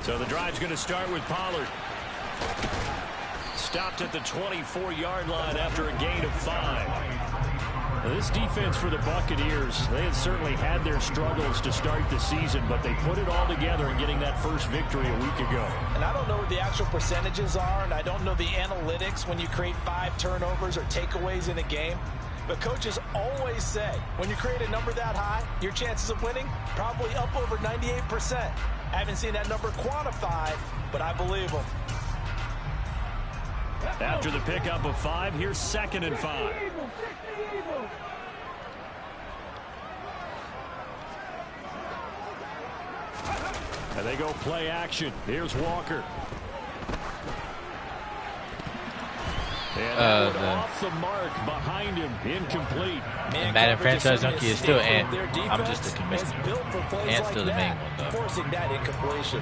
So the drive's going to start with Pollard. Stopped at the 24-yard line after a gain of 5. Now, this defense for the Buccaneers, they had certainly had their struggles to start the season, but they put it all together in getting that first victory a week ago. And I don't know what the actual percentages are, and I don't know the analytics when you create 5 turnovers or takeaways in a game. But coaches always say, when you create a number that high, your chances of winning probably up over 98%. I haven't seen that number quantified, but I believe them. After the pickup of 5, here's 2nd and 5. And they go play action. Here's Walker. And off the mark behind him, incomplete. And Madden Franchise Junkie is still Ant. I'm just a commissioner. Ant's still the main one, though. Forcing that incompletion.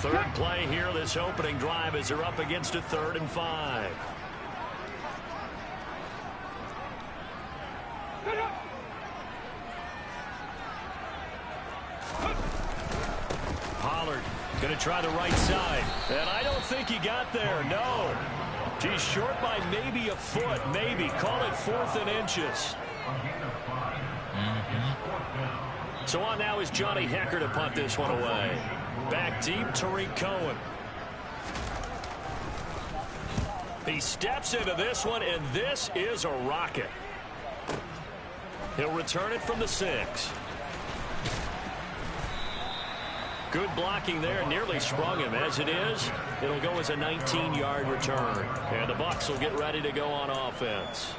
Third play here, this opening drive, as they're up against a 3rd and 5. Pollard going to try the right side. And I don't think he got there, no. He's short by maybe a foot, maybe. Call it 4th and inches. So on now is Johnny Hecker to punt this one away. Back deep, Tariq Cohen. He steps into this one, and this is a rocket. He'll return it from the 6. Good blocking there, nearly sprung him. As it is, it'll go as a 19-yard return. And the Bucs will get ready to go on offense.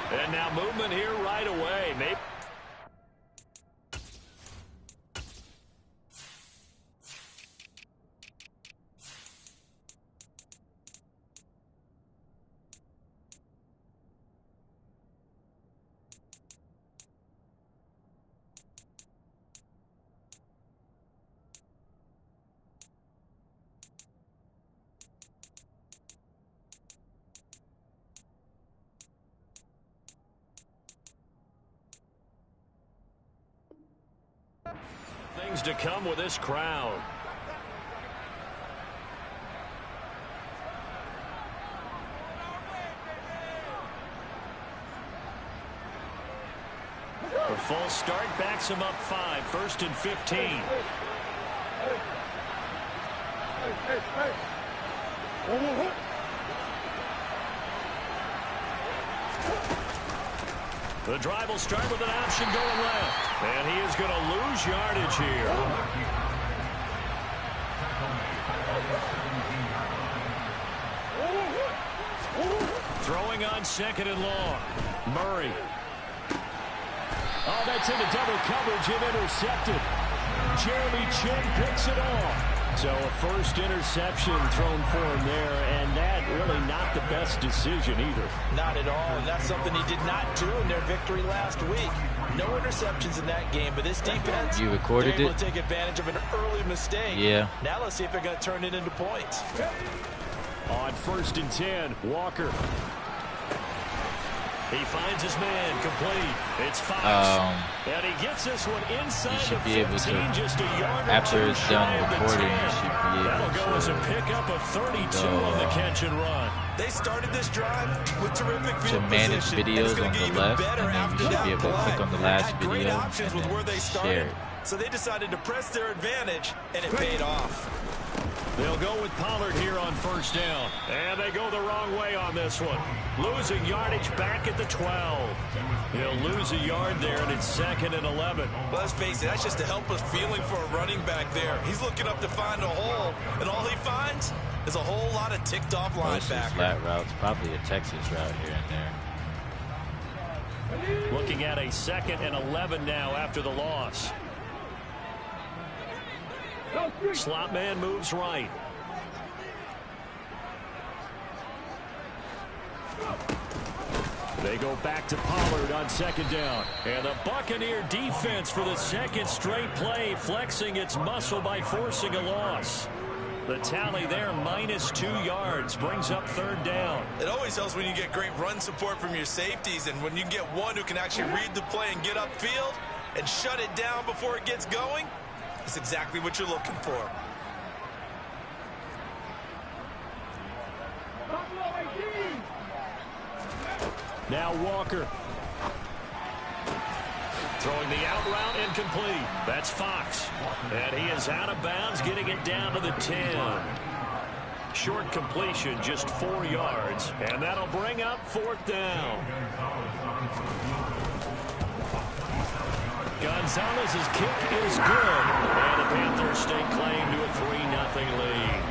And now movement here right away. Maybe. Things to come with this crowd. The full start backs him up 5, 1st and 15. The drive will start with an option going left. And he is going to lose yardage here. Throwing on 2nd and long. Murray. Oh, that's into double coverage and intercepted. Jeremy Chin picks it off. So a first interception thrown for him there, and that really not the best decision either. Not at all, and that's something he did not do in their victory last week. No interceptions in that game, but this defense, you recorded they're able it? to take advantage of an early mistake. Yeah. Now let's see if they're going to turn it into points. On 1st and 10, Walker. He finds his man complete. It's Fox. And he gets this one inside you should the be 15, able to, just a yard after it's done recording, you should be able That'll go as a pickup of 32 on the catch and run. They started this drive with terrific field to manage position. videos on the left, and then you should be able to click on the last video and then share it. So they decided to press their advantage, and it paid off. They'll go with Pollard here on 1st down. And they go the wrong way on this one. Losing yardage back at the 12. He'll lose a yard there, and it's 2nd and 11. Well, let's face it, that's just a helpless feeling for a running back there. He's looking up to find a hole, and all he finds is a whole lot of ticked-off linebackers. Flat routes, probably a Texas route here and there. Looking at a 2nd and 11 now after the loss. Slot man moves right. They go back to Pollard on 2nd down. And the Buccaneer defense for the 2nd straight play, flexing its muscle by forcing a loss. The tally there, -2 yards, brings up 3rd down. It always helps when you get great run support from your safeties, and when you get one who can actually read the play and get upfield and shut it down before it gets going, it's exactly what you're looking for. Now Walker. Throwing the out route, incomplete. That's Fox. And he is out of bounds, getting it down to the 10. Short completion, just 4 yards. And that'll bring up 4th down. Gonzalez's kick is good. And the Panthers stake claim to a 3-0 lead.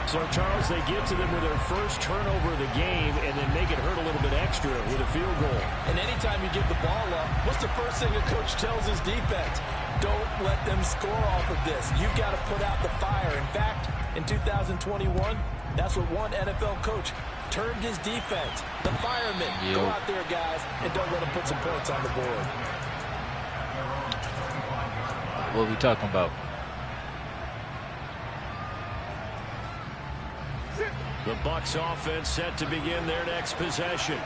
So, Charles, they get to them with their first turnover of the game and then make it hurt a little bit extra with a field goal. And anytime you give the ball up, what's the first thing a coach tells his defense? Don't let them score off of this. You've got to put out the fire. In fact, in 2021, that's what one NFL coach termed his defense. The firemen. Go out there, guys, and don't let them put some points on the board. What are we talking about? The Bucs offense set to begin their next possession.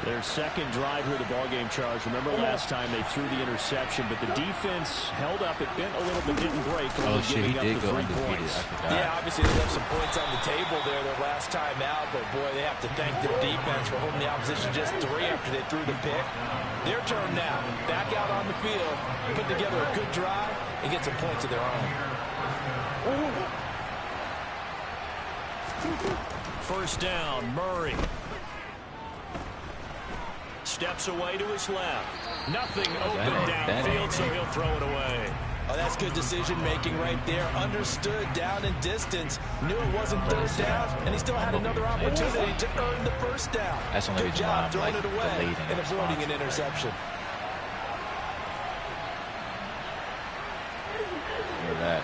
Their 2nd drive here of the ballgame, Charles. Remember last time they threw the interception, but the defense held up. It bent a little bit, didn't break. Oh, shit, he did go 3 undefeated. points. Yeah, obviously they left some points on the table there their last time out, but boy, they have to thank their defense for holding the opposition just 3 after they threw the pick. Their turn now. Back out on the field, put together a good drive, and get some points of their own. 1st down, Murray. Steps away to his left. Nothing open downfield, so he'll throw it away. Oh, that's good decision-making right there. Understood down and distance. Knew it wasn't 3rd down, and he still had another opportunity to earn the 1st down. That's only good job throwing it away delayed and avoiding an interception. Look at that.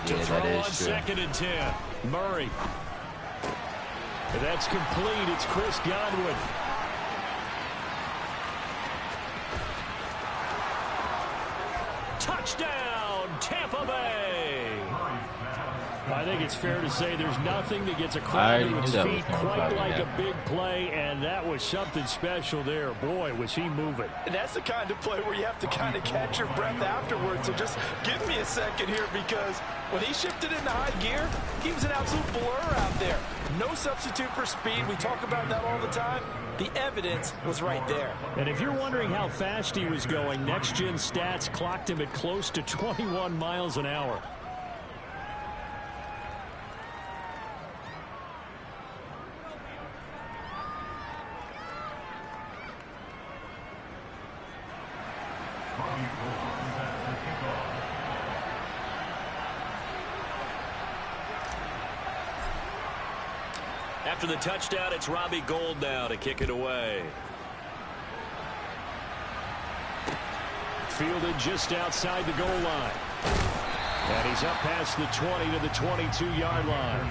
To Yeah, throw that on is true. 2nd and 10. Murray. And that's complete. It's Chris Godwin. Touchdown, Tampa Bay. I think it's fair to say there's nothing that gets a crowd to its feet quite like a big play, and that was something special there. Boy, was he moving. And that's the kind of play where you have to kind of catch your breath afterwards. So just give me a second here, because when he shifted into high gear, he was an absolute blur out there. No substitute for speed. We talk about that all the time. The evidence was right there. And if you're wondering how fast he was going, Next Gen Stats clocked him at close to 21 miles an hour. After the touchdown, it's Robbie Gould now to kick it away. Fielded just outside the goal line. And he's up past the 20 to the 22-yard line.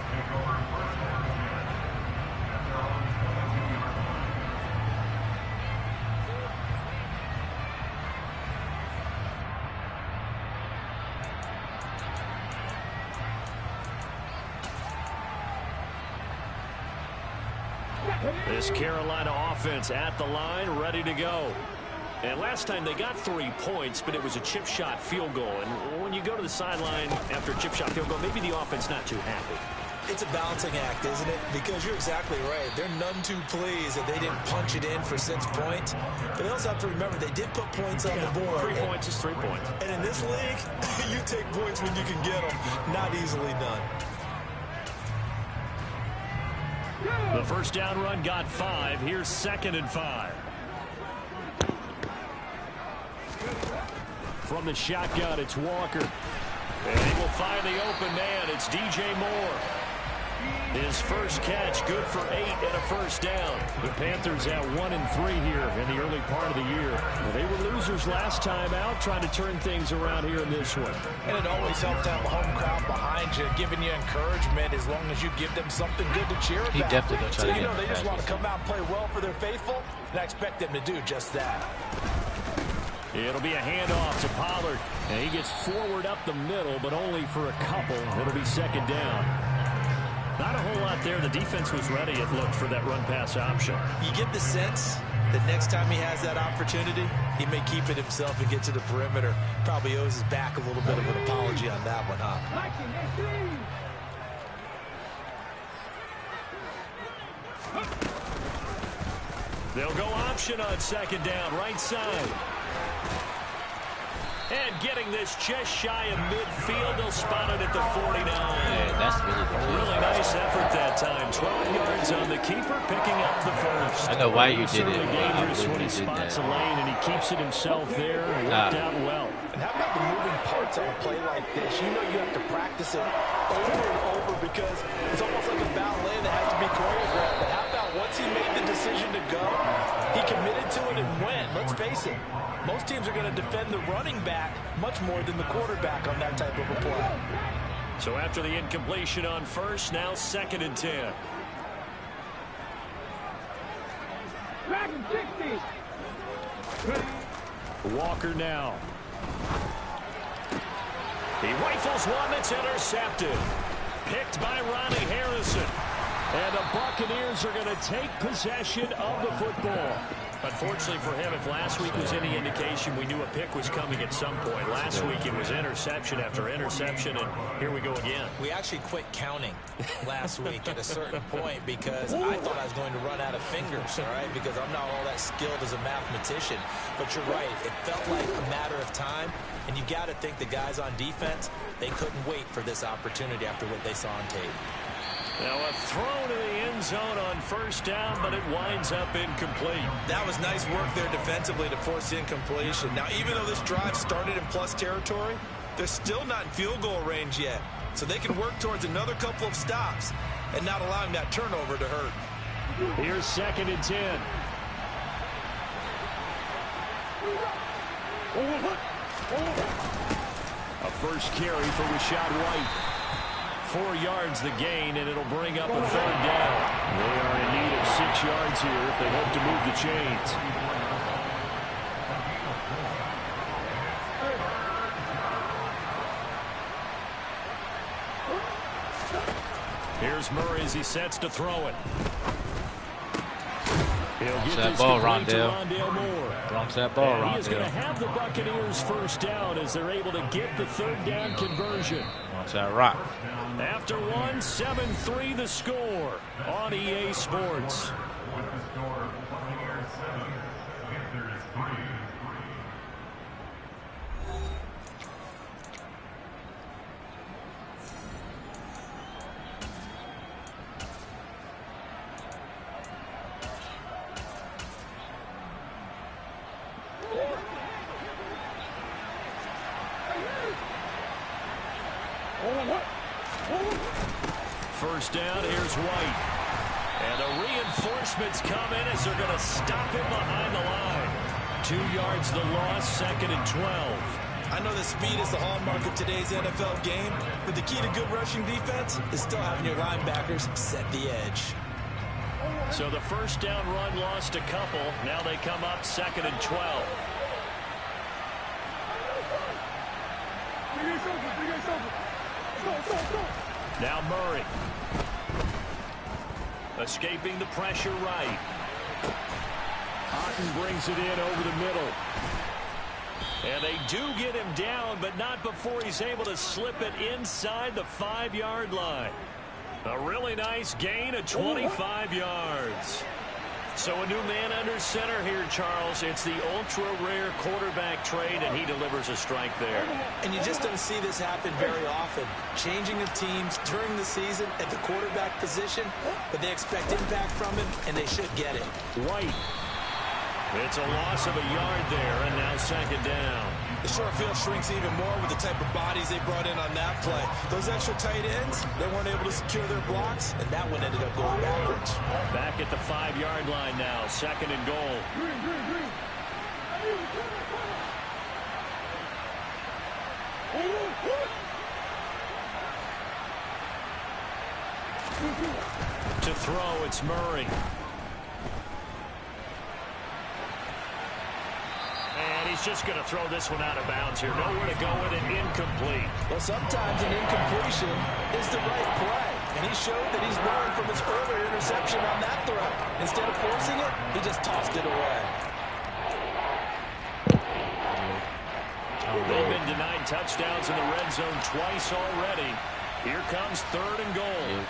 This Carolina offense at the line, ready to go. And last time they got 3 points, but it was a chip shot field goal. And when you go to the sideline after a chip shot field goal, maybe the offense not too happy. It's a balancing act, isn't it? Because you're exactly right. They're none too pleased that they didn't punch it in for 6 points. But they also have to remember they did put points on the board. 3 points is 3 points. And in this league, you take points when you can get them. Not easily done. The first down run got 5. Here's 2nd and 5. From the shotgun, it's Walker. And he will find the open man. It's DJ Moore. His first catch, good for 8 and a first down. The Panthers at 1-3 here in the early part of the year. Well, they were losers last time out, trying to turn things around here in this one. And it always helps to have a home crowd behind you, giving you encouragement as long as you give them something good to cheer about. He definitely going to try to get they just want to come out and play well for their faithful, and I expect them to do just that. It'll be a handoff to Pollard, and he gets forward up the middle, but only for a couple. It'll be second down. Not a whole lot there. The defense was ready, it looked, for that run-pass option. You get the sense that next time he has that opportunity, he may keep it himself and get to the perimeter. Probably owes his back a little bit of an apology on that one, huh? They'll go option on second down, right side. And getting this just shy of midfield, they'll spot it at the 49. Yeah, that's really nice effort that time. 12 yards on the keeper, picking up the first. I know why you did it. Certainly dangerous when he spots a lane and he keeps it himself there. Worked out well. And how about the moving parts on a play like this? You know you have to practice it over and over because it's almost like a ballet that has to be choreographed. But how about once he made the decision to go, he committed to it and went. Let's face it. Most teams are going to defend the running back much more than the quarterback on that type of a play. So after the incompletion on first, now 2nd and 10. Walker now. He rifles one that's intercepted. Picked by Ronnie Harrison. And the Buccaneers are going to take possession of the football. Unfortunately for him, if last week was any indication, we knew a pick was coming at some point. Last week it was interception after interception, and here we go again. We actually quit counting last week at a certain point because I thought I was going to run out of fingers, all right, because I'm not all that skilled as a mathematician. But you're right. It felt like a matter of time, and you got to think the guys on defense, they couldn't wait for this opportunity after what they saw on tape. Now a throw to the end zone on first down, but it winds up incomplete. That was nice work there defensively to force incompletion. Now, even though this drive started in plus territory, they're still not in field goal range yet. So they can work towards another couple of stops and not allowing that turnover to hurt. Here's 2nd and 10. A first carry for Rashad White. 4 yards the gain, and it'll bring up a 3rd down. They are in need of 6 yards here if they hope to move the chains. Here's Murray as he sets to throw it. Bounce that ball, Rondale. Bounce that ball, Rondale. He is going to have the Buccaneers first down as they're able to get the 3rd down conversion. Bounce that rock. After 7-3 the score on EA Sports. First down, here's White. And the reinforcements come in as they're going to stop him behind the line. 2 yards the loss, 2nd and 12. I know that speed is the hallmark of today's NFL game, but the key to good rushing defense is still having your linebackers set the edge. So the first down run lost a couple. Now they come up 2nd and 12. Now Murray. Escaping the pressure right. Otten brings it in over the middle. And they do get him down, but not before he's able to slip it inside the 5-yard line. A really nice gain of 25 yards. So a new man under center here, Charles. It's the ultra-rare quarterback trade, and he delivers a strike there. And you just don't see this happen very often. Changing of teams during the season at the quarterback position, but they expect impact from him, and they should get it. White. It's a loss of a yard there, and now second down. The short field shrinks even more with the type of bodies they brought in on that play. Those extra tight ends, they weren't able to secure their blocks, and that one ended up going backwards. Back at the 5-yard line now, second and goal. To throw, it's Murray. And he's just going to throw this one out of bounds here. Nowhere to go with it. Incomplete. Well, sometimes an incompletion is the right play. And he showed that he's learned from his earlier interception on that throw. Instead of forcing it, he just tossed it away. They've been denied touchdowns in the red zone twice already. Here comes third and goal.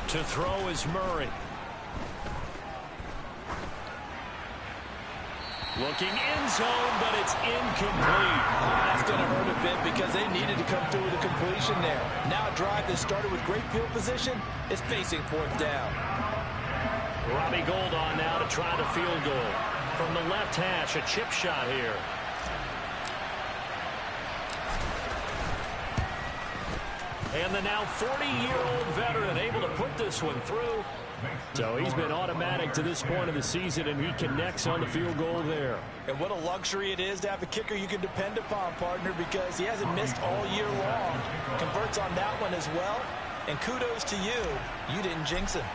To throw is Murray. Looking end zone, but it's incomplete. That's going to hurt a bit because they needed to come through with a completion there. Now a drive that started with great field position is facing fourth down. Robbie Gould on now to try the field goal. From the left hash, a chip shot here. And the now 40-year-old veteran able to put this one through. So he's been automatic to this point of the season, and he connects on the field goal there. And what a luxury it is to have a kicker you can depend upon, partner, because he hasn't missed all year long. Converts on that one as well. And kudos to you. You didn't jinx him.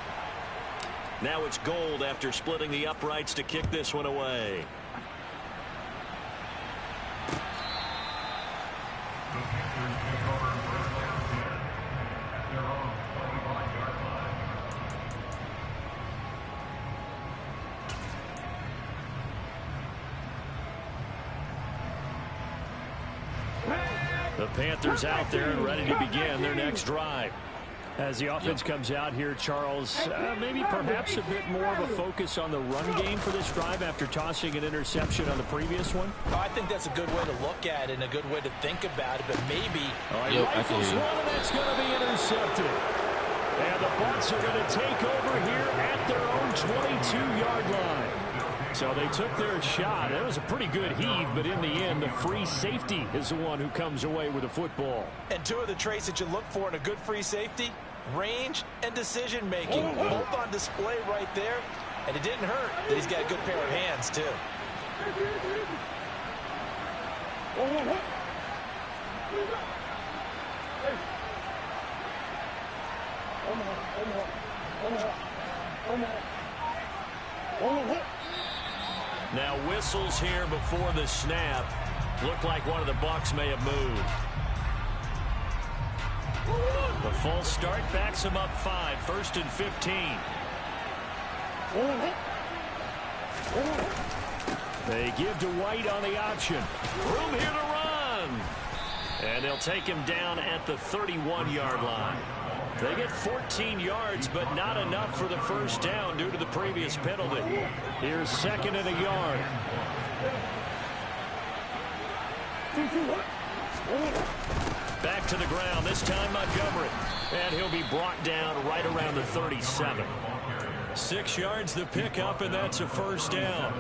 Now it's Gould after splitting the uprights to kick this one away. The Panthers out there and ready to begin their next drive. As the offense comes out here, Charles, maybe perhaps a bit more of a focus on the run game for this drive after tossing an interception on the previous one? I think that's a good way to look at it and a good way to think about it, but maybe... Rifles one, and that's going to be intercepted. And the Bucs are going to take over here at their own 22-yard line. So they took their shot. It was a pretty good heave, but in the end, the free safety is the one who comes away with the football. And two of the traits that you look for in a good free safety, range and decision-making, both on display right there. And it didn't hurt that he's got a good pair of hands, too. Now whistles here before the snap. Looked like one of the Bucs may have moved. The false start backs him up 5, 1st and 15. They give to White on the option. Room here to run. And they'll take him down at the 31-yard line. They get 14 yards, but not enough for the first down due to the previous penalty. Here's 2nd and a yard. Back to the ground, this time Montgomery. And he'll be brought down right around the 37. 6 yards the pickup, and that's a first down.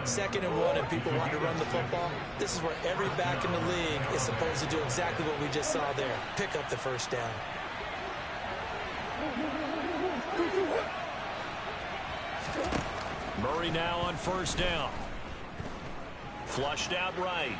2nd and 1, and people want to run the football. This is where every back in the league is supposed to do exactly what we just saw there. Pick up the first down. Murray now on first down. Flushed out right.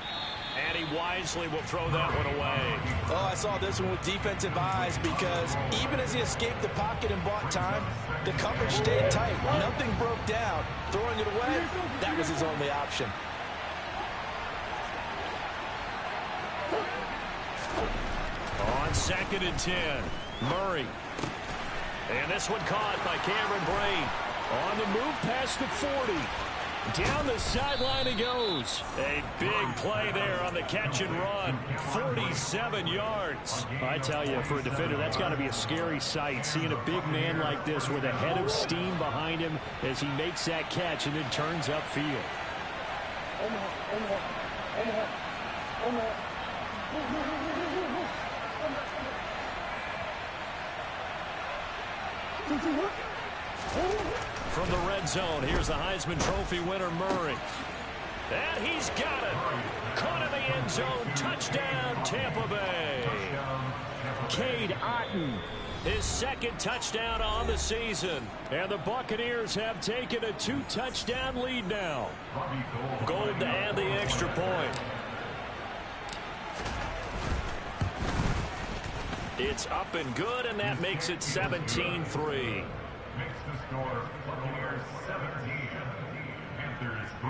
And he wisely will throw that one away. Oh, I saw this one with defensive eyes because even as he escaped the pocket and bought time, the coverage stayed tight. Nothing broke down. Throwing it away, that was his only option. On 2nd and 10, Murray. And this one caught by Cameron Brain. On the move past the 40. Down the sideline he goes. A big play there on the catch and run. 47 yards. I tell you, for a defender, that's got to be a scary sight, seeing a big man like this with a head of steam behind him as he makes that catch and then turns upfield. From the red zone, here's the Heisman Trophy winner, Murray. And he's got it. Caught in the end zone. Touchdown, Tampa Bay. Cade Otton, his second touchdown on the season. And the Buccaneers have taken a 2-touchdown lead now. Gold to add the extra point. It's up and good, and that makes it 17-3. Makes the score Buccaneers 17, Panthers 3.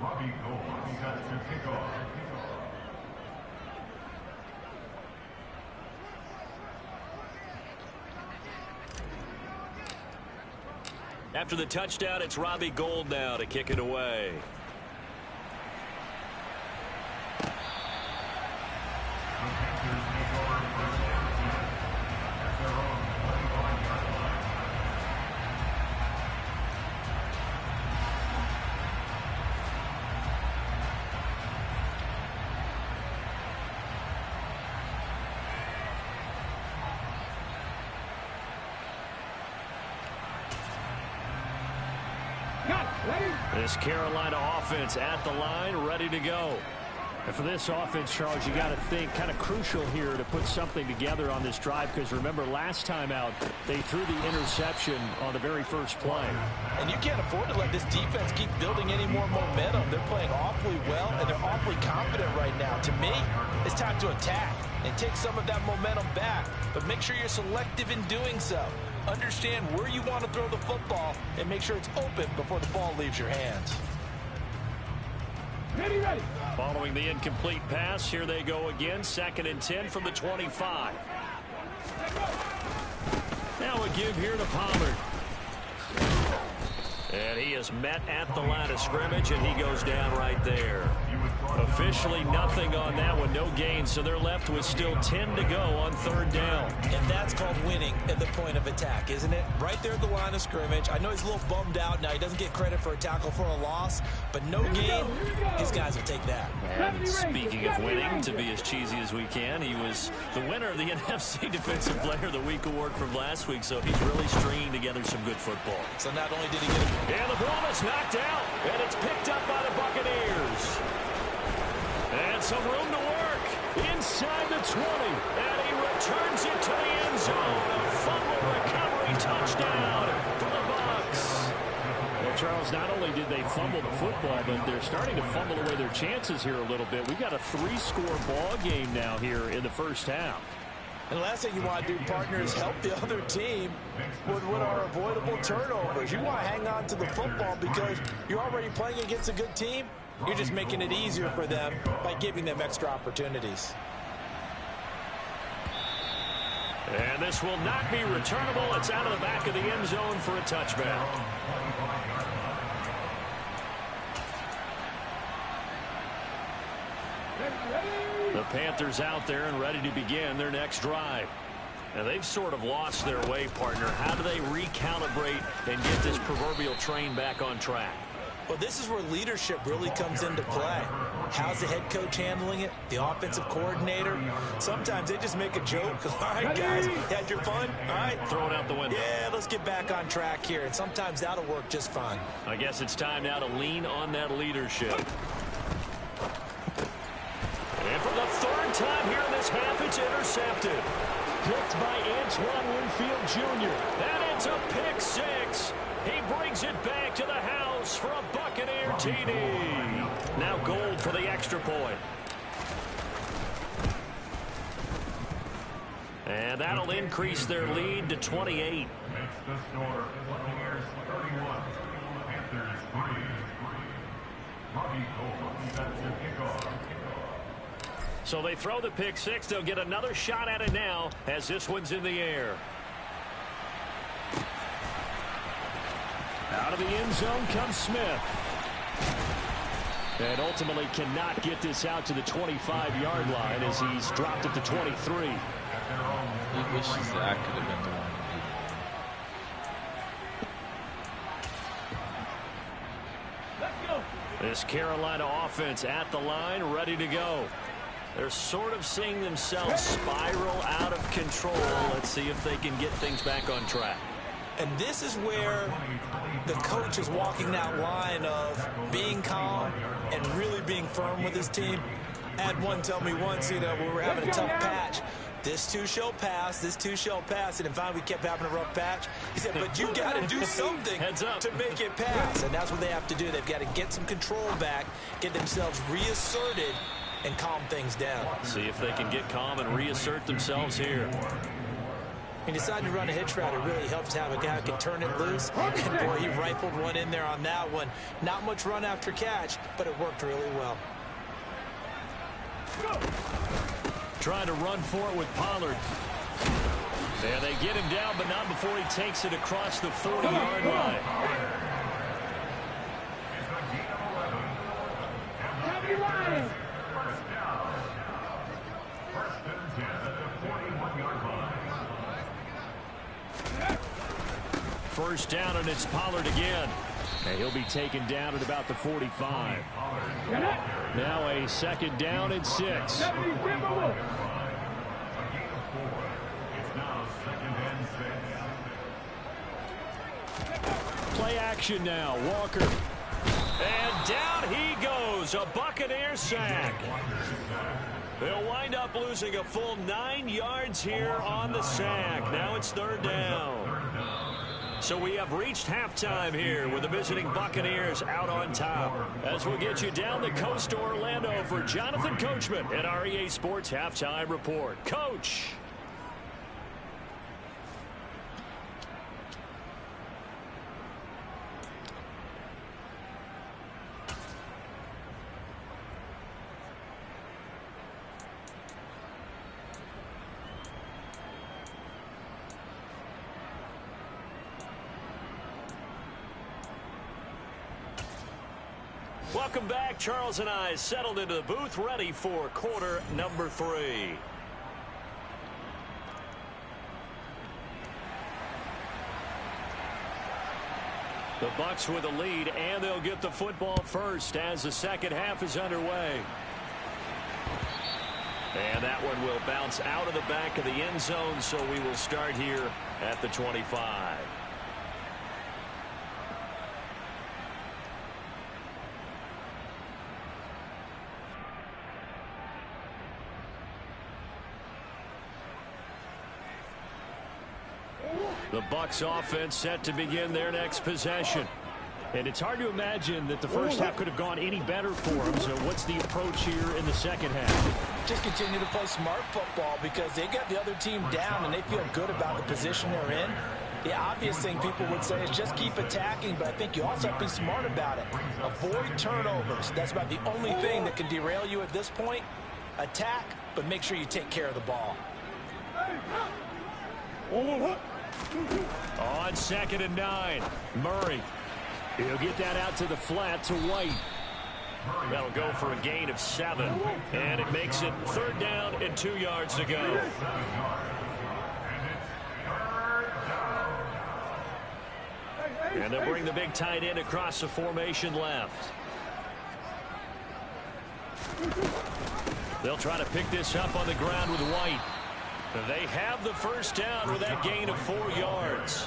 Robbie Gould set to kick off. After the touchdown, it's Robbie Gould now to kick it away. This Carolina offense at the line, ready to go. And for this offense, Charles, you got to think kind of crucial here to put something together on this drive, because remember last time out they threw the interception on the very first play. And you can't afford to let this defense keep building any more momentum. They're playing awfully well, and they're awfully confident right now. To me, it's time to attack and take some of that momentum back, but make sure you're selective in doing so. Understand where you want to throw the football and make sure it's open before the ball leaves your hands. Ready. Following the incomplete pass, here they go again. 2nd and 10 from the 25. Now a give here to Pollard. And he is met at the line of scrimmage, and he goes down right there. Officially nothing on that one, no gain, so they're left with still 10 to go on 3rd down. And that's called winning at the point of attack, isn't it? Right there at the line of scrimmage. I know he's a little bummed out now. He doesn't get credit for a tackle for a loss, but no gain, his guys will take that. And speaking of winning, to be as cheesy as we can, he was the winner of the NFC Defensive Player of the Week award from last week, so he's really stringing together some good football. So not only did he get a... And the ball is knocked out, and it's picked up by the Buccaneers. And some room to work inside the 20. And he returns it to the end zone. A fumble recovery touchdown for the Bucs. Well, Charles, not only did they fumble the football, but they're starting to fumble away their chances here a little bit. We've got a 3-score ball game now here in the first half. And the last thing you want to do, partner, is help the other team with what are avoidable turnovers. You want to hang on to the football because you're already playing against a good team. You're just making it easier for them by giving them extra opportunities. And this will not be returnable. It's out of the back of the end zone for a touchback. The Panthers out there and ready to begin their next drive. Now they've sort of lost their way, partner. How do they recalibrate and get this proverbial train back on track? Well, this is where leadership really comes into play. How's the head coach handling it? The offensive coordinator? Sometimes they just make a joke. All right, guys, had your fun? All right. Throw it out the window. Yeah, let's get back on track here. And sometimes that'll work just fine. I guess it's time now to lean on that leadership. And for the 3rd time here in this half, it's intercepted. Picked by Antoine Winfield Jr. That ends up pick 6. He brings it back to the house for a Buccaneer TD. Now Gould for the extra point. And that'll increase their lead to 28. Makes the score Buccaneers 31, Panthers 3. Robbie Gould set to kick off. So they throw the pick 6. They'll get another shot at it now as this one's in the air. Out of the end zone comes Smith. And ultimately cannot get this out to the 25-yard line as he's dropped at the 23. He wishes that I could have been the one. This Carolina offense at the line, ready to go. They're sort of seeing themselves spiral out of control. Let's see if they can get things back on track. And this is where the coach is walking that line of being calm and really being firm with his team. I had one tell me once, you know, when we were having a tough patch, this too shall pass, this too shall pass. And finally we kept having a rough patch. He said, but you got to do something to make it pass. And that's what they have to do. They've got to get some control back, get themselves reasserted, and calm things down. See if they can get calm and reassert themselves here. He decided to run a hitch route. It really helps to have a guy who can turn it loose. And boy, he rifled one in there on that one. Not much run after catch, but it worked really well. Trying to run for it with Pollard. There they get him down, but not before he takes it across the 40-yard line. First down, and it's Pollard again. And he'll be taken down at about the 45. Now a second down and 6. Play action now. Walker. And down he goes. A Buccaneer sack. They'll wind up losing a full 9 yards here on the sack. Now it's third down. So we have reached halftime here with the visiting Buccaneers out on top. As we'll get you down the coast to Orlando for Jonathan Coachman at our EA Sports Halftime Report. Coach. Welcome back. Charles and I settled into the booth, ready for quarter number 3. The Bucs with a lead, and they'll get the football first as the second half is underway. And that one will bounce out of the back of the end zone, so we will start here at the 25. The Bucs offense set to begin their next possession. And it's hard to imagine that the first half could have gone any better for them. So what's the approach here in the second half? Just continue to play smart football because they got the other team down and they feel good about the position they're in. The obvious thing people would say is just keep attacking, but I think you also have to be smart about it. Avoid turnovers. That's about the only thing that can derail you at this point. Attack, but make sure you take care of the ball. On 2nd and 9, Murray. He'll get that out to the flat to White. That'll go for a gain of 7. And it makes it third down and 2 yards to go. And they'll bring the big tight end across the formation left. They'll try to pick this up on the ground with White. They have the first down with that gain of 4 yards.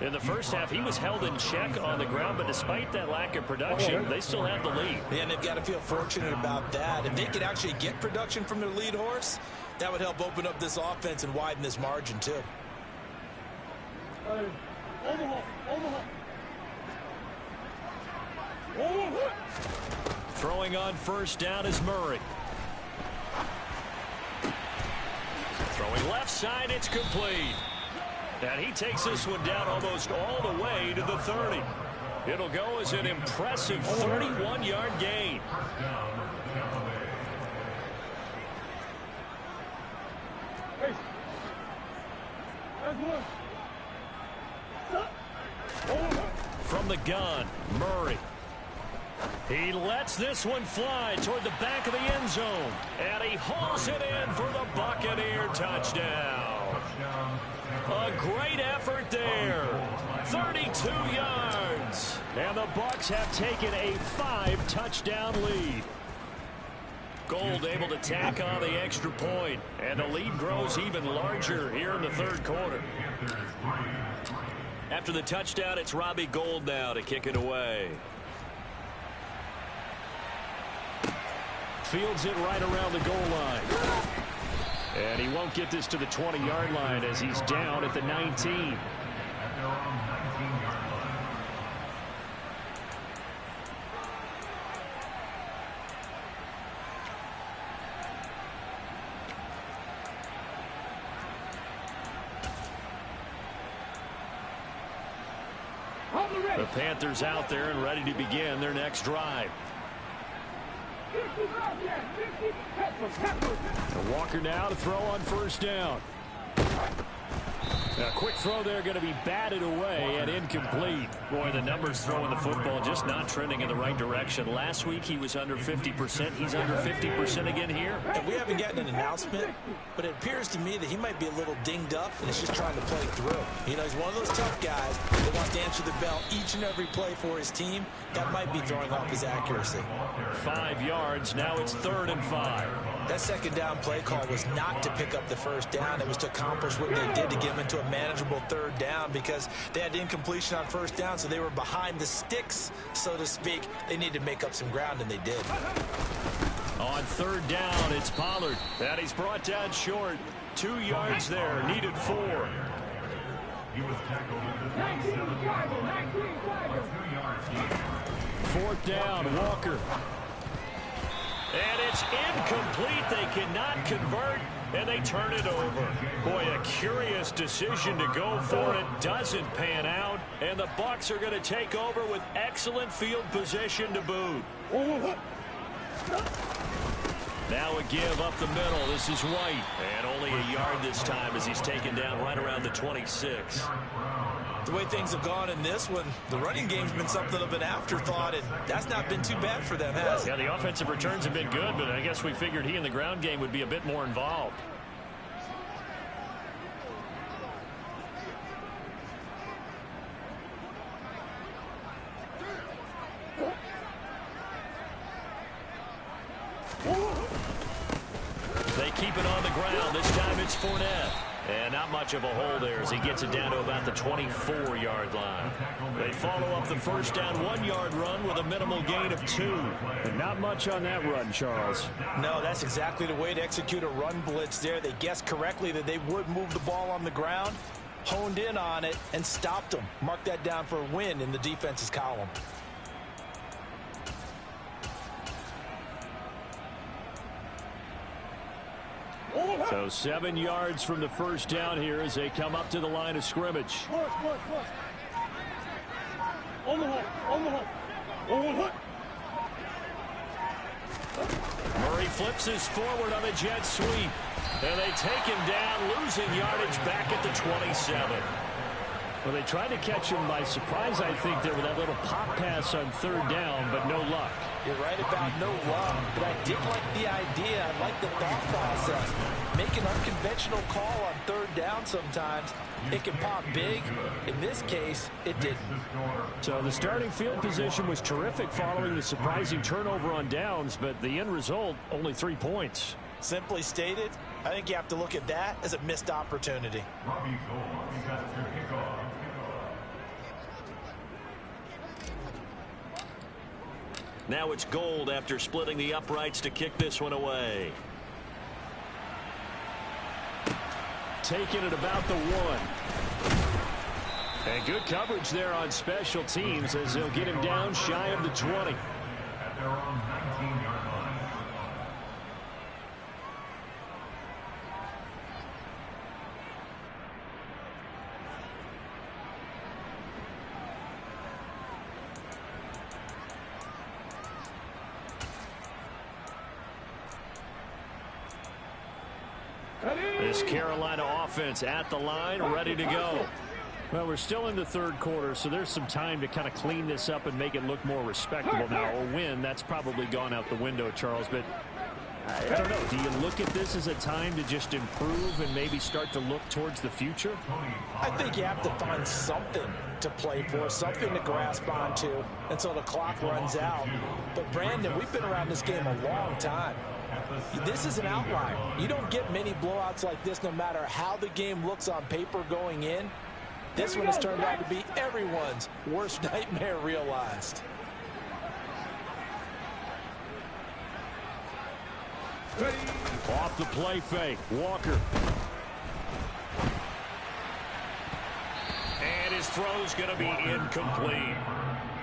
In the first half, he was held in check on the ground, but despite that lack of production, they still have the lead. Yeah, and they've got to feel fortunate about that. If they could actually get production from their lead horse, that would help open up this offense and widen this margin, too. Throwing on first down is Murray. Throwing left side, it's complete. And he takes this one down almost all the way to the 30. It'll go as an impressive 31-yard gain. from the gun. Murray. He lets this one fly toward the back of the end zone. And he hauls it in for the Buccaneer touchdown. A great effort there. 32 yards. And the Bucs have taken a 5-touchdown lead. Gould able to tack on the extra point. And the lead grows even larger here in the third quarter. After the touchdown, it's Robbie Gould now to kick it away. Fields it right around the goal line. And he won't get this to the 20-yard line as he's down at the 19. The Panthers out there and ready to begin their next drive. And Walker now to throw on first down. A quick throw there going to be batted away and incomplete. Boy, the numbers throwing the football just not trending in the right direction. Last week he was under 50%. He's under 50% again here. And we haven't gotten an announcement, but it appears to me that he might be a little dinged up and is just trying to play through. You know, he's one of those tough guys that wants to answer the bell each and every play for his team. That might be throwing off his accuracy. 5 yards. Now it's 3rd and 5. That second down play call was not to pick up the first down. It was to accomplish what they did to get him into a manageable 3rd down because they had incompletion on first down, so they were behind the sticks, so to speak. They needed to make up some ground, and they did. On 3rd down, it's Pollard. And he's brought down short. 2 yards there, needed 4. He was tackled at the 27. 4th down, Walker. And it's incomplete. They cannot convert, and they turn it over. Boy, a curious decision to go for it. Doesn't pan out, and the Bucs are going to take over with excellent field position to boot. Now a give up the middle. This is White. And only a yard this time as he's taken down right around the 26. The way things have gone in this one, the running game's been something of an afterthought, and that's not been too bad for them, has it? Yeah, the offensive returns have been good, but I guess we figured he in the ground game would be a bit more involved. They keep it on the ground. This time it's Fournette. And not much of a hole there as he gets it down to about the 24-yard line. They follow up the first down 1-yard run with a minimal gain of 2. And not much on that run, Charles. No, that's exactly the way to execute a run blitz there. They guessed correctly that they would move the ball on the ground, honed in on it, and stopped them. Mark that down for a win in the defense's column. So 7 yards from the first down here as they come up to the line of scrimmage. Murray flips his forward on a jet sweep. And they take him down, losing yardage back at the 27. Well, they tried to catch him by surprise, I think, there with that little pop pass on 3rd down, but no luck. You're right about no luck, but I did like the idea. I like the thought process. Make an unconventional call on 3rd down sometimes. It can pop big. In this case, it didn't. So the starting field position was terrific following the surprising turnover on downs, but the end result, only 3 points. Simply stated, I think you have to look at that as a missed opportunity. Robbie Gould, he got to kick off. Now it's Gould after splitting the uprights to kick this one away. Taking it about the 1. And good coverage there on special teams as they'll get him down shy of the 20. At their own 19-yard line. This Carolina offense at the line, ready to go. Well, we're still in the third quarter, so there's some time to kind of clean this up and make it look more respectable. Now, a win, that's probably gone out the window, Charles, but I don't know. Do you look at this as a time to just improve and maybe start to look towards the future? I think you have to find something to play for, something to grasp onto until the clock runs out. But, Brandon, we've been around this game a long time. This is an outlier. You don't get many blowouts like this no matter how the game looks on paper going in. This one has turned out to be everyone's worst nightmare realized. Off the play fake, Walker. And his throw's going to be incomplete.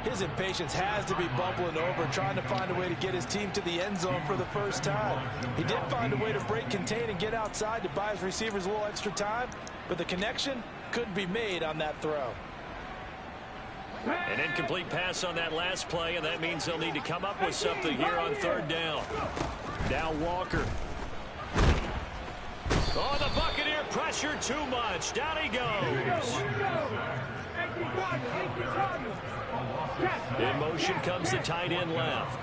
His impatience has to be bubbling over, trying to find a way to get his team to the end zone for the first time. He did find a way to break contain and get outside to buy his receivers a little extra time, but the connection couldn't be made on that throw. An incomplete pass on that last play, and that means they'll need to come up with something here on third down. Now Walker. Oh, the Buccaneer pressure too much. Down he goes. In motion comes the tight end left.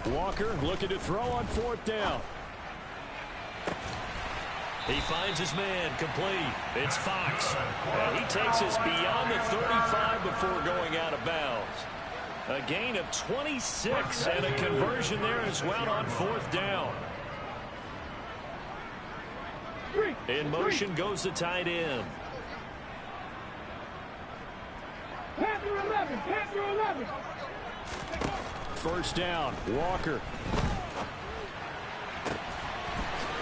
Walker looking to throw on fourth down. He finds his man, complete. It's Fox. And he takes us beyond the 35 before going out of bounds. A gain of 26 and a conversion there as well on fourth down. In motion goes the tight end. Panther 11. First down, Walker.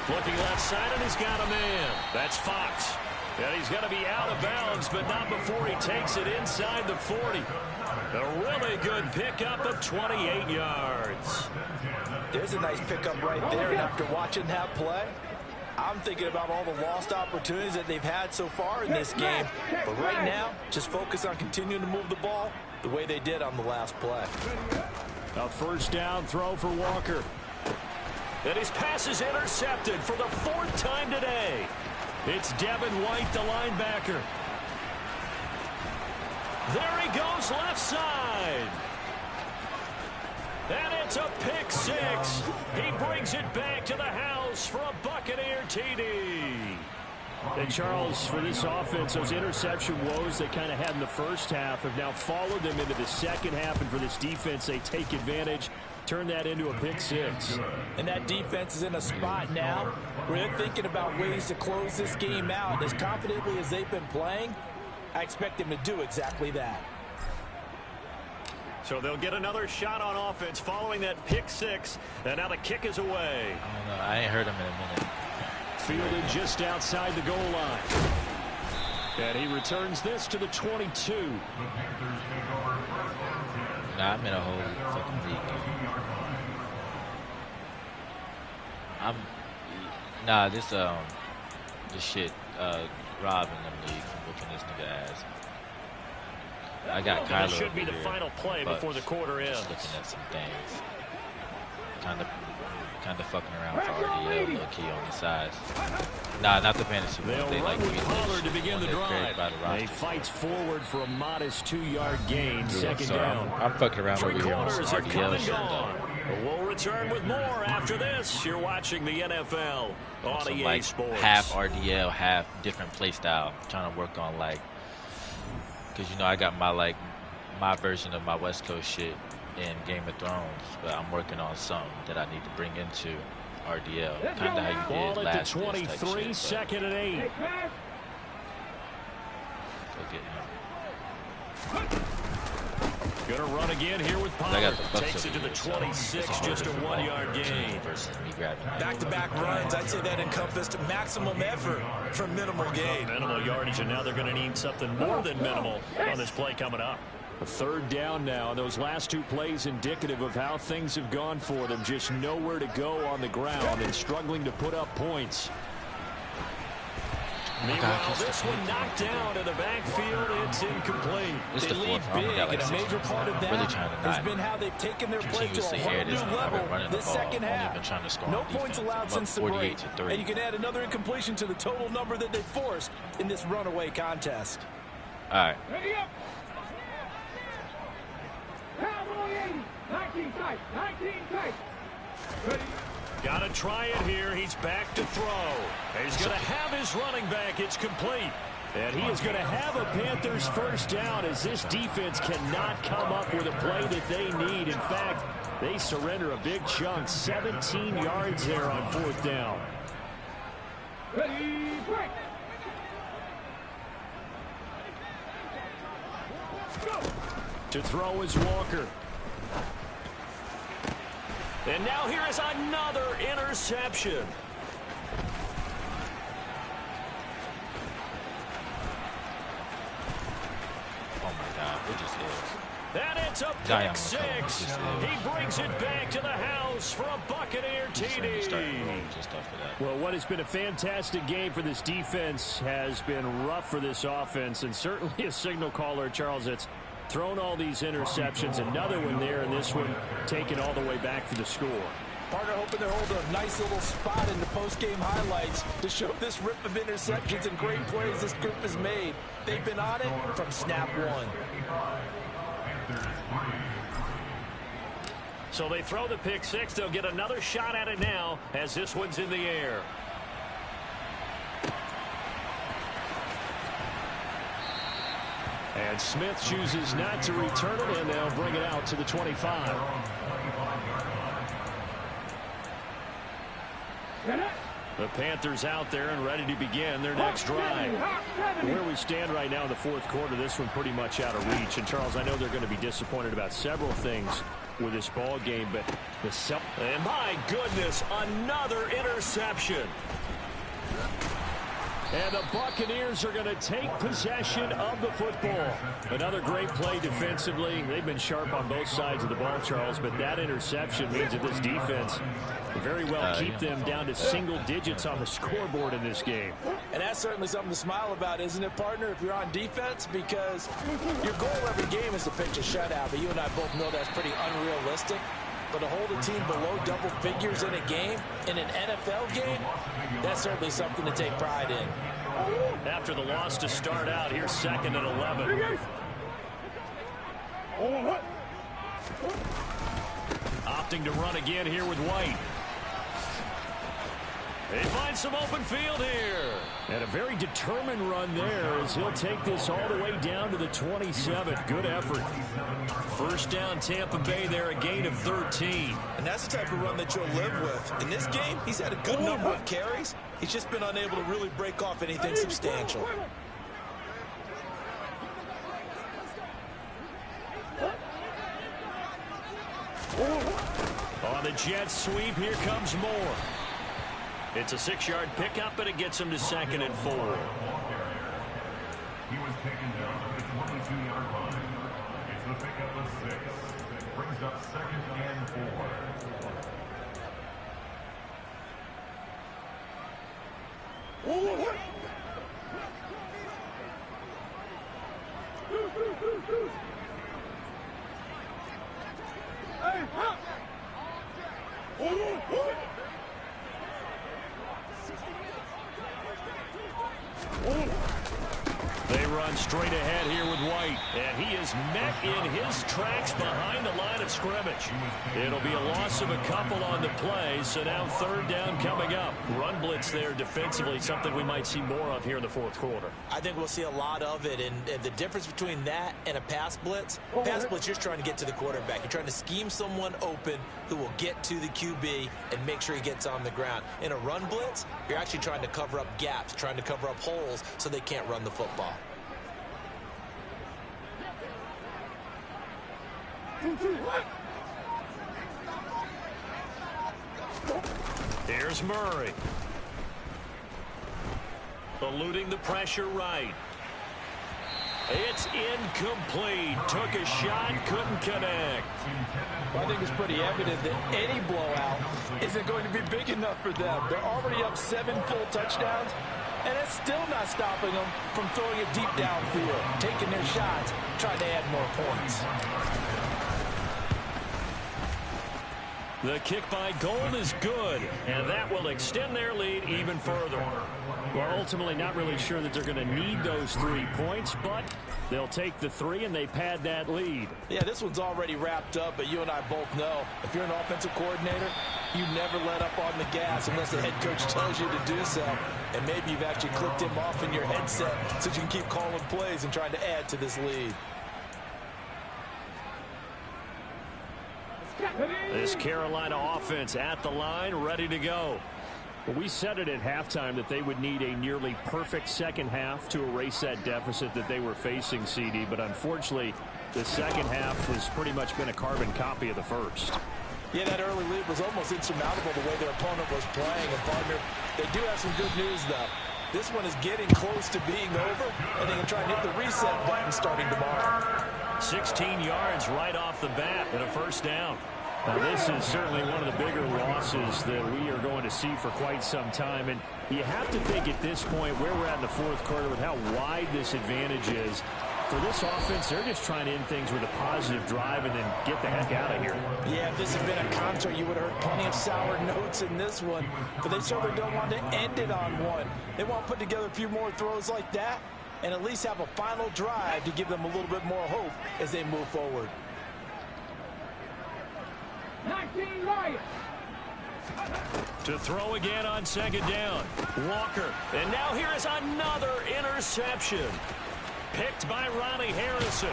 Looking left side, and he's got a man. That's Fox. And he's going to be out of bounds, but not before he takes it inside the 40. A really good pickup of 28 yards. There's a nice pickup right there, and after watching that play, I'm thinking about all the lost opportunities that they've had so far in this game. But right now, just focus on continuing to move the ball the way they did on the last play. A first down throw for Walker. And his pass is intercepted for the fourth time today. It's Devin White, the linebacker. There he goes left side. And it's a pick six. He brings it back to the house for a Buccaneer TD. And Charles, for this offense, those interception woes they kind of had in the first half have now followed them into the second half. And for this defense, they take advantage, turn that into a pick six. And that defense is in a spot now where they're thinking about ways to close this game out. As confidently as they've been playing, I expect them to do exactly that. So they'll get another shot on offense following that pick six. And now the kick is away. I don't know. I ain't heard him in a minute. Fielded just outside the goal line. And he returns this to the 22. Nah, I'm in a whole fucking league. This shit, Rob in them leagues, I'm whooping this nigga ass. I got Kyler. This should be the final play before the quarter ends. Just looking at some things. Kind of fucking around for RDL, low key on the sides. Nah, not the fantasy one. They'll run with Pollard to begin the drive. He fights forward for a modest 2-yard gain. Second down. I'm fucking around over here on some RDL shit though. We'll return with more after this. You're watching the NFL on EA like Sports. Half RDL, half different play style. I'm trying to work on because you know I got my version of my West Coast shit in Game of Thrones, but I'm working on something that I need to bring into RDL. Kind of how you did Ball last at the 23, shit, second and 8. Go get him. Gonna run again here with Pollard. Takes it to the 26, just a 1-yard gain. Back-to-back runs, I'd say that encompassed maximum effort for minimal gain. Minimal yardage, and now they're going to need something more than minimal on this play coming up. A third down now, and those last two plays indicative of how things have gone for them. Just nowhere to go on the ground and struggling to put up points. Meanwhile, this one knocked down in the backfield. It's incomplete. This is They the lead fourth round. big, Got like and a 6 major part of really that trying to has not been how they've taken their play to a continuously whole air new this. I've level been running the this ball. second Only half. been trying to score No on points defense. allowed Up since the break, 48-3. and you can add another incompletion to the total number that they forced in this runaway contest. All right. Ready up. Cowboy 80. 19 tight. 19 tight. Ready. Got to try it here. He's back to throw. He's going to have his running back. It's complete. And he is going to have a Panthers first down as this defense cannot come up with a play that they need. In fact, they surrender a big chunk. 17 yards there on fourth down. Ready, break. To throw is Walker. And now here is another interception. Oh, my God. What just is? And it's a Zion pick six. He brings it back to the house for a Buccaneer TD. Well, what has been a fantastic game for this defense has been rough for this offense, and certainly a signal caller, Charles, that's thrown all these interceptions. Another one there, and this one taken all the way back for the score. Partner hoping to hold a nice little spot in the post-game highlights to show this rip of interceptions and great plays this group has made. They've been on it from snap one. So they throw the pick six. They'll get another shot at it now as this one's in the air. And Smith chooses not to return it, and they'll bring it out to the 25. The Panthers out there and ready to begin their next drive. Where we stand right now in the fourth quarter, this one pretty much out of reach. And, Charles, I know they're going to be disappointed about several things with this ball game, but and my goodness, another interception. And the Buccaneers are going to take possession of the football. Another great play defensively. They've been sharp on both sides of the ball, Charles, but that interception means that this defense very well keep them down to single digits on the scoreboard in this game. And that's certainly something to smile about, isn't it, partner, if you're on defense? Because your goal every game is to pitch a shutout, but you and I both know that's pretty unrealistic. But to hold a team below double figures in a game, in an NFL game, that's certainly something to take pride in. After the loss to start out, here's second and 11. Opting to run again here with White. They find some open field here. And a very determined run there as he'll take this all the way down to the 27. Good effort. First down, Tampa Bay there, a gain of 13. And that's the type of run that you'll live with. In this game, he's had a good number of carries. He's just been unable to really break off anything substantial. On the jet sweep, here comes Moore. It's a 6-yard pickup, and it gets him to second and 4. He was taken down to the 22-yard line. It's the pickup of 6. Brings up second and 4. They run straight ahead here with White, and he is met in his tracks behind the line of scrimmage. It'll be a loss of a couple on the play, so now third down coming up. Run blitz there defensively, something we might see more of here in the fourth quarter. I think we'll see a lot of it, and the difference between that and a pass blitz, you're just trying to get to the quarterback. You're trying to scheme someone open who will get to the QB and make sure he gets on the ground. In a run blitz, you're actually trying to cover up gaps, trying to cover up holes so they can't run the football. Here's Murray. Eluding the pressure right. It's incomplete. Took a shot, couldn't connect. Well, I think it's pretty evident that any blowout isn't going to be big enough for them. They're already up 7 full touchdowns. And it's still not stopping them from throwing it deep downfield, taking their shots, trying to add more points. The kick by goal is good, and that will extend their lead even further. Well, ultimately not really sure that they're going to need those 3 points, but they'll take the 3 and they pad that lead. Yeah, this one's already wrapped up, but you and I both know if you're an offensive coordinator, you never let up on the gas unless the head coach tells you to do so. And maybe you've actually clicked him off in your headset so you can keep calling plays and trying to add to this lead. This Carolina offense at the line, ready to go. Well, we said it at halftime that they would need a nearly perfect second half to erase that deficit that they were facing, CD. But unfortunately, the second half has pretty much been a carbon copy of the first. Yeah, that early lead was almost insurmountable the way their opponent was playing. And, partner, they do have some good news, though. This one is getting close to being over, and they can try and hit the reset button starting tomorrow. 16 yards right off the bat and a first down. Now, this is certainly one of the bigger losses that we are going to see for quite some time. And you have to think at this point where we're at in the fourth quarter with how wide this advantage is. For this offense, they're just trying to end things with a positive drive and then get the heck out of here. Yeah, if this had been a concert, you would have heard plenty of sour notes in this one. But they certainly don't want to end it on one. They want to put together a few more throws like that and at least have a final drive to give them a little bit more hope as they move forward. 19 Lions. To throw again on second down. Walker. And now here is another interception. Picked by Ronnie Harrison.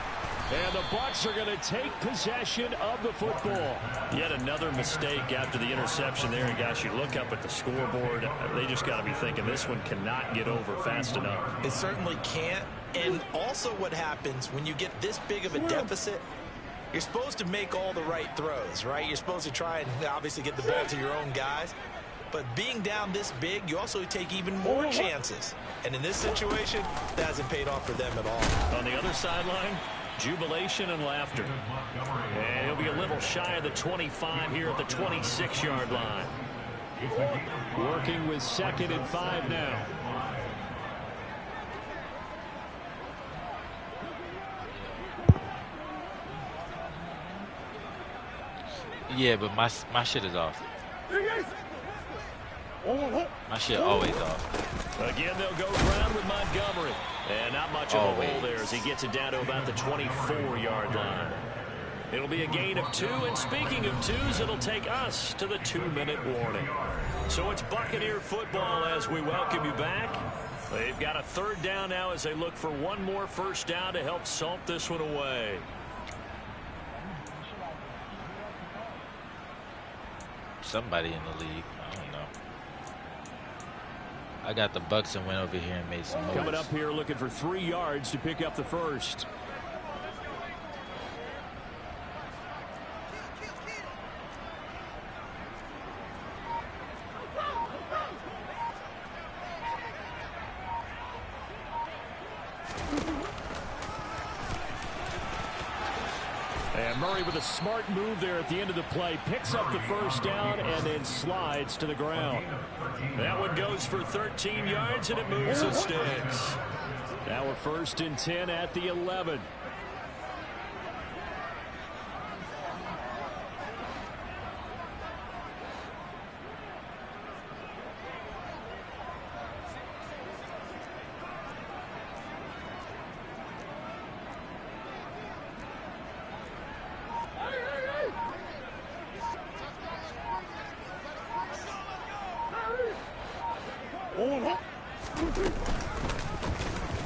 And the Bucs are going to take possession of the football. Yet another mistake after the interception there. And guys, you look up at the scoreboard, they just got to be thinking this one cannot get over fast enough. It certainly can't. And also what happens when you get this big of a deficit, you're supposed to make all the right throws, right? You're supposed to try and obviously get the ball to your own guys. But being down this big, you also take even more chances. And in this situation, that hasn't paid off for them at all. On the other sideline, jubilation and laughter. And he'll be a little shy of the 25 here at the 26-yard line. Working with 2nd and 5 now. Yeah, but my shit is off. My shit always off. Again, they'll go ground with Montgomery. And not much of a hole there as he gets it down to about the 24-yard line. It'll be a gain of 2. And speaking of 2s, it'll take us to the 2-minute warning. So it's Buccaneer football as we welcome you back. They've got a 3rd down now as they look for one more first down to help salt this one away. Somebody in the league. I don't know. I got the Bucs and went over here and made some moves. Coming up here looking for 3 yards to pick up the first. And Murray with a smart move there at the end of the play. Picks up the first down and then slides to the ground. That one goes for 13 yards and it moves the sticks. Now we're 1st and 10 at the 11.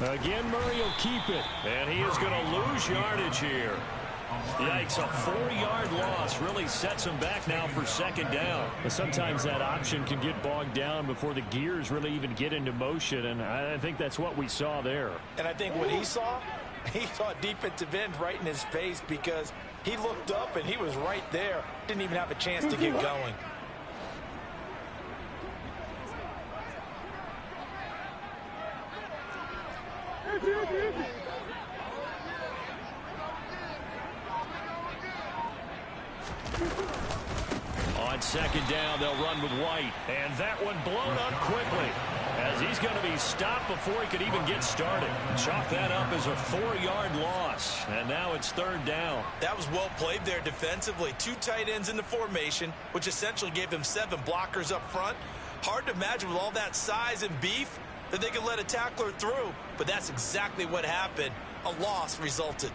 Again, Murray will keep it, and he is going to lose yardage here. Yikes, a 4-yard loss really sets him back now for 2nd down. But sometimes that option can get bogged down before the gears really even get into motion, and I think that's what we saw there. And I think what he saw a defensive end right in his face because he looked up and he was right there. Didn't even have a chance to get going. On 2nd down, they'll run with White. And that one blown up quickly. as he's going to be stopped before he could even get started. Chalk that up as a 4-yard loss, and now it's 3rd down. That was well played there defensively. 2 tight ends in the formation, which essentially gave them 7 blockers up front. Hard to imagine with all that size and beef that they could let a tackler through, but that's exactly what happened. A loss resulted.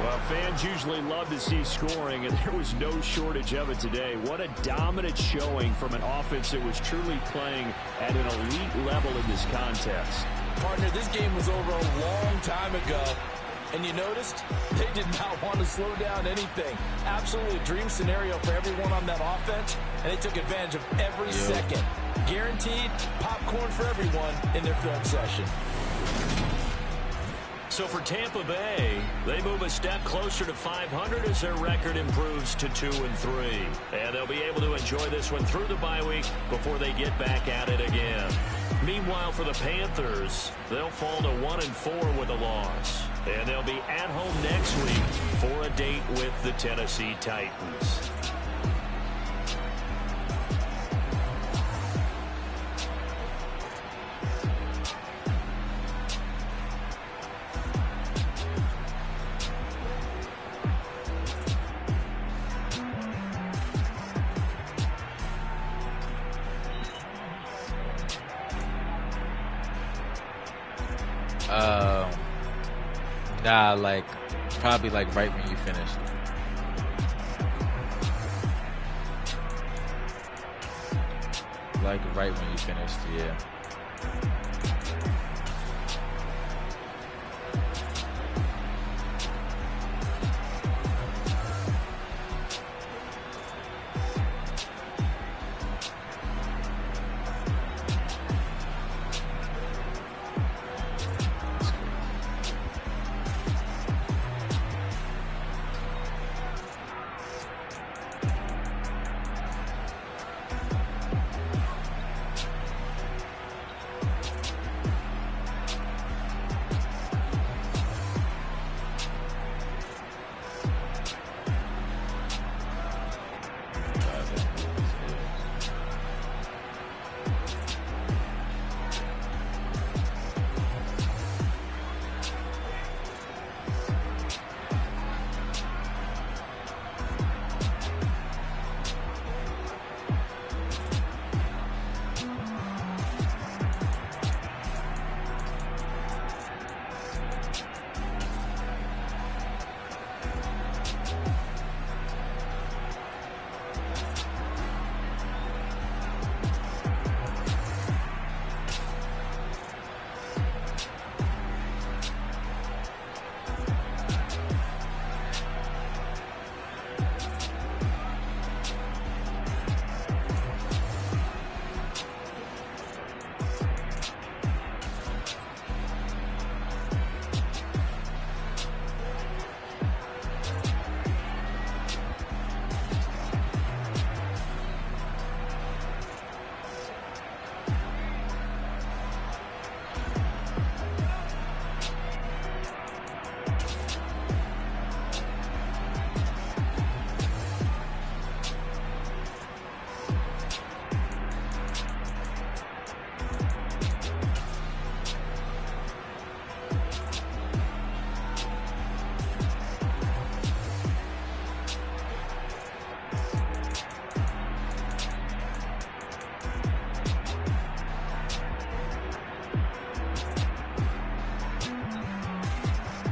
Well, fans usually love to see scoring, and there was no shortage of it today. What a dominant showing from an offense that was truly playing at an elite level in this contest. Partner, this game was over a long time ago, and you noticed they did not want to slow down anything. Absolutely a dream scenario for everyone on that offense, and they took advantage of every second. Guaranteed popcorn for everyone in their film session. So for Tampa Bay, they move a step closer to 500 as their record improves to 2-3. And they'll be able to enjoy this one through the bye week before they get back at it again. Meanwhile, for the Panthers, they'll fall to 1-4 with a loss. And they'll be at home next week for a date with the Tennessee Titans. Nah, like, probably like right when you finished. Like right when you finished, yeah.